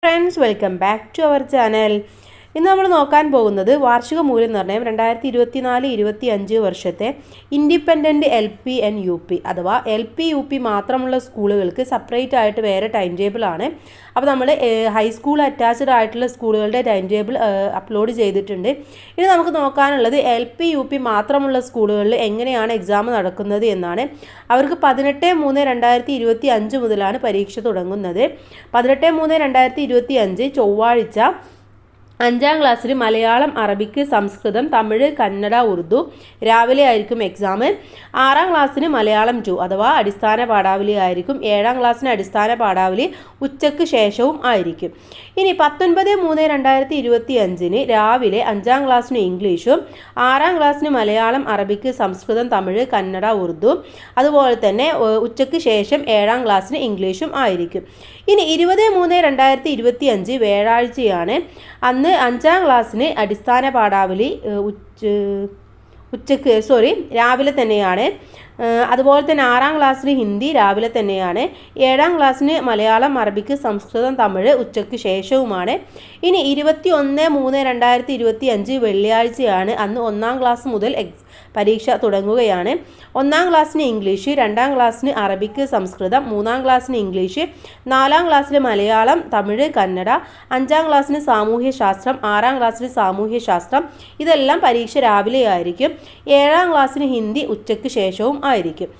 Friends, welcome back to our channel. ഇന്ന് നമ്മൾ നോക്കാൻ പോകുന്നത് വാർഷിക മൂല്യനിർണ്ണയം 2024-25 വർഷത്തെ ഇൻഡിപെൻഡൻറ്റ് LP ആൻഡ് UP അഥവാ LP UP മാത്രമുള്ള സ്കൂളുകൾക്ക് സെപ്പറേറ്റ് ആയിട്ട് വേറെ ടൈം ടേബിളാണ്. അപ്പോൾ നമ്മൾ ഹൈസ്കൂൾ അറ്റാച്ച്ഡ് ആയിട്ടുള്ള സ്കൂളുകളുടെ ടൈം ടേബിൾ അപ്ലോഡ് ചെയ്തിട്ടുണ്ട്. ഇനി നമുക്ക് നോക്കാനുള്ളത് LP UP മാത്രമുള്ള സ്കൂളുകളിൽ എങ്ങനെയാണ് എക്സാം നടക്കുന്നത് എന്നാണ്. അവർക്ക് 18/3/2025 മുതലാണ് പരീക്ഷ തുടങ്ങുന്നത്. 18/3/2025 ചൊവ്വാഴ്ച 5ാം ക്ലാസ്സിൽ മലയാളം, അറബിക്ക്, സംസ്കൃതം, തമിഴ്, കന്നഡ, ഉറുദു രാവിലെ ആയിരിക്കും എക്സാം. 6ാം ക്ലാസ്സിന് മലയാളം 2 അഥവാ അടിസ്ഥാന പാഠാവലി ആയിരിക്കും. 7ാം ക്ലാസ്സിന് അടിസ്ഥാന പാഠാവലി ഉച്ചയ്ക്ക് ശേഷവും ആയിരിക്കും. ഇനി 19/3/2025 രാവിലെ 5ാം ക്ലാസ്സിന് ഇംഗ്ലീഷും 6ാം ക്ലാസ്സിന് മലയാളം, അറബിക്ക്, സംസ്കൃതം, തമിഴ്, കന്നഡ, ഉറുദു അതുപോലെ തന്നെ ഉച്ചയ്ക്ക് ശേഷം 7ാം ക്ലാസ്സിന് ഇംഗ്ലീഷും ആയിരിക്കും. ഇനി 20/3/2025 വ്യാഴാഴ്ചയാണ്. അന്ന് 5ാം ക്ലാസ്സിന് അടിസ്ഥാന പാഠാവലി രാവിലെ തന്നെയാണ്. അതുപോലെ തന്നെ 6ാം ക്ലാസ്സിന് ഹിന്ദി രാവിലെ തന്നെയാണ്. 7ാം ക്ലാസ്സിന് മലയാളം, അറബിക്ക്, സംസ്കൃതം, തമിഴ് ഉച്ചയ്ക്ക് ശേഷവുമാണ്. ഇനി 21/3/2025 വെള്ളിയാഴ്ചയാണ്. അന്ന് 1ാം ക്ലാസ് മുതൽ പരീക്ഷ തുടങ്ങുകയാണ്. 1ാം ക്ലാസ്സിന് ഇംഗ്ലീഷ്, 2ാം ക്ലാസ്സിന് അറബിക്ക്, സംസ്കൃതം, 3ാം ക്ലാസ്സിന് ഇംഗ്ലീഷ്, 4ാം ക്ലാസ്സിന് മലയാളം, തമിഴ്, കന്നഡ, 5ാം ക്ലാസ്സിന് സാമൂഹ്യശാസ്ത്രം, 6ാം ക്ലാസ്സിന് സാമൂഹ്യശാസ്ത്രം ഇതെല്ലാം പരീക്ഷ രാവിലെ ആയിരിക്കും. 7ാം ക്ലാസ്സിന് ഹിന്ദി ഉച്ചയ്ക്ക് ശേഷവും ആയിരിക്കും.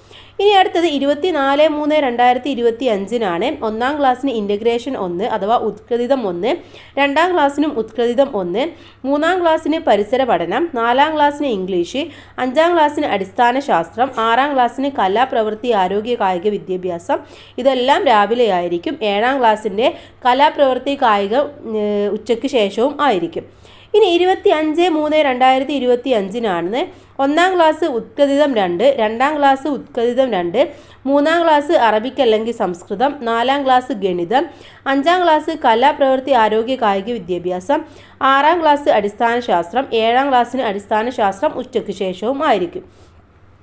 ഇനി അടുത്തത് 24/3/2025 1ാം ക്ലാസ്സിന് ഇൻ്റഗ്രേഷൻ 1 അഥവാ ഉത്കൃതിതം 1, 2ാം ക്ലാസ്സിനും ഉത്കൃതിതം 1, 3ാം ക്ലാസ്സിന് പരിസര പഠനം, 4ാം ക്ലാസ്സിന് ഇംഗ്ലീഷ്, 5ാം ക്ലാസ്സിന് അടിസ്ഥാന ശാസ്ത്രം, 6ാം ക്ലാസ്സിന് കലാ, പ്രവൃത്തി, ആരോഗ്യ, കായിക വിദ്യാഭ്യാസം ഇതെല്ലാം രാവിലെ ആയിരിക്കും. 7ാം ക്ലാസ്സിൻ്റെ കലാ, പ്രവൃത്തി, കായിക ഉച്ചയ്ക്ക് ശേഷവും ആയിരിക്കും. ഇനി 25/3/2025 1ാം ക്ലാസ് ഉത്കൃതിതം 2, 2ാം ക്ലാസ് ഉത്കൃതിതം 2, 3ാം ക്ലാസ് അറബിക്ക് അല്ലെങ്കിൽ സംസ്കൃതം, 4ാം ക്ലാസ് ഗണിതം, 5ാം ക്ലാസ് കലാ, പ്രവൃത്തി, ആരോഗ്യ, കായിക വിദ്യാഭ്യാസം, 6ാം ക്ലാസ് അടിസ്ഥാന ശാസ്ത്രം, 7ാം ക്ലാസ്സിന് അടിസ്ഥാന ശാസ്ത്രം ഉച്ചയ്ക്ക് ശേഷവും ആയിരിക്കും.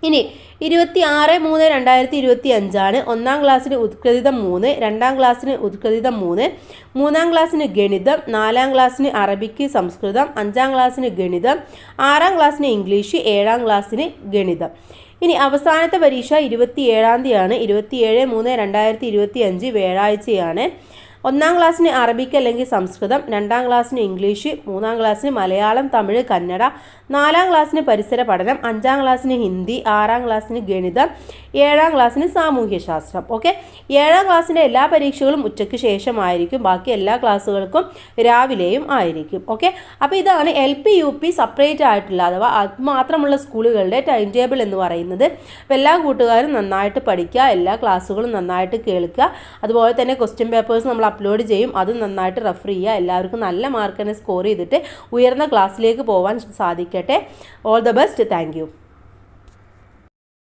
ഇനി 26/3/2025 1ാം ക്ലാസ്സിന് ഉത്കൃതിതം 3, 2ാം ക്ലാസ്സിന് ഉത്കൃതിതം 3, 3ാം ക്ലാസ്സിന് ഗണിതം, 4ാം ക്ലാസ്സിന് അറബിക്ക്, സംസ്കൃതം, 5ാം ക്ലാസ്സിന് ഗണിതം, 6ാം ക്ലാസ്സിന് ഇംഗ്ലീഷ്, 7ാം ക്ലാസ്സിന് ഗണിതം. ഇനി അവസാനത്തെ പരീക്ഷ 27ാം തീയതിയാണ്. 27/3/2025 വ്യാഴാഴ്ചയാണ്. 1ാം ക്ലാസ്സിന് അറബിക്ക് അല്ലെങ്കിൽ സംസ്കൃതം, 2ാം ക്ലാസ്സിന് ഇംഗ്ലീഷ്, 3ാം ക്ലാസ്സിന് മലയാളം, തമിഴ്, കന്നഡ, 4ാം ക്ലാസ്സിന് പരിസര പഠനം, 5ാം ക്ലാസ്സിന് ഹിന്ദി, 6ാം ക്ലാസ്സിന് ഗണിതം, 7ാം ക്ലാസ്സിന് സാമൂഹ്യശാസ്ത്രം. ഓക്കെ, 7ാം ക്ലാസ്സിൻ്റെ എല്ലാ പരീക്ഷകളും ഉച്ചയ്ക്ക് ശേഷമായിരിക്കും. ബാക്കി എല്ലാ ക്ലാസ്സുകൾക്കും രാവിലെയും ആയിരിക്കും. ഓക്കെ, അപ്പോൾ ഇതാണ് LP UP സെപ്പറേറ്റ് ആയിട്ടുള്ള അഥവാ അത് മാത്രമുള്ള സ്കൂളുകളുടെ ടൈം ടേബിൾ എന്ന് പറയുന്നത്. അപ്പോൾ എല്ലാ കൂട്ടുകാരും നന്നായിട്ട് പഠിക്കുക, എല്ലാ ക്ലാസ്സുകളും നന്നായിട്ട് കേൾക്കുക. അതുപോലെ തന്നെ ക്വസ്റ്റ്യൻ പേപ്പേഴ്സ് നമ്മൾ അപ്ലോഡ് ചെയ്യും, അതും നന്നായിട്ട് റെഫർ ചെയ്യുക. എല്ലാവർക്കും നല്ല മാർക്ക് തന്നെ സ്കോർ ചെയ്തിട്ട് ഉയർന്ന ക്ലാസ്സിലേക്ക് പോകാൻ സാധിക്കട്ടെ. All the best. Thank you.